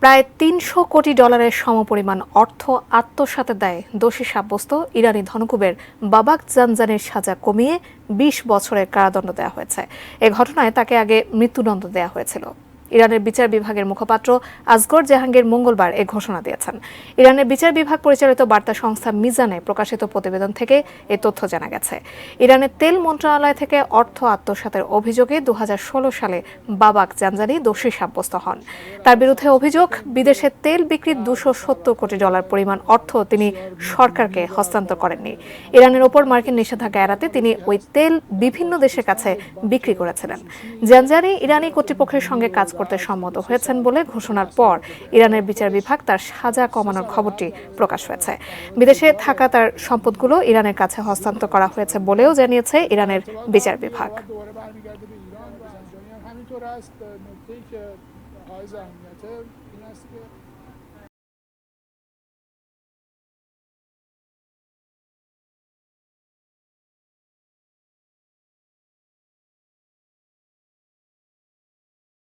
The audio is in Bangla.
প্রায় $300 কোটি সমপরিমাণ অর্থ আত্মসাতের দায়ে দোষী সাব্যস্ত ইরানি ধনকুবের বাবাক জানজানির সাজা কমিয়ে ২০ বছরের কারাদণ্ড দেওয়া হয়েছে। এ ঘটনায় তাকে আগে মৃত্যুদণ্ড দেওয়া হয়েছিল। ইরানের বিচার বিভাগের মুখপাত্র আসগর জাহাঙ্গীর মঙ্গলবার এ ঘোষণা দিয়েছেন। ইরানের বিচার বিভাগ পরিচালিত বার্তা সংস্থা মিজানে প্রকাশিত প্রতিবেদন থেকে এ তথ্য জানা গেছে। ইরানের তেল মন্ত্রণালয় থেকে অর্থ আত্মসাতের অভিযোগে ২০১৬ সালে বাবাক জানজানি দোষী সাব্যস্ত হন। তার বিরুদ্ধে অভিযোগ, বিদেশে তেল বিক্রির $২৭০ কোটি পরিমাণ অর্থ তিনি সরকারকে হস্তান্তর করেননি। ইরানের ওপর মার্কিন নিষেধাজ্ঞা এড়াতে তিনি ওই তেল বিভিন্ন দেশের কাছে বিক্রি করেছিলেন। জানজানি ইরানি কর্তৃপক্ষের সঙ্গে কাজ করতে সম্মত হয়েছেন বলে ঘোষণার পর ইরানের বিচার বিভাগ তার সাজা কমানোর খবরটি প্রকাশ হয়েছে। বিদেশে থাকা তার সম্পদগুলো ইরানের কাছে হস্তান্তর করা হয়েছে বলেও জানিয়েছে ইরানের বিচার বিভাগ। همینطور است نکته‌ای که حائز اهمیته این است که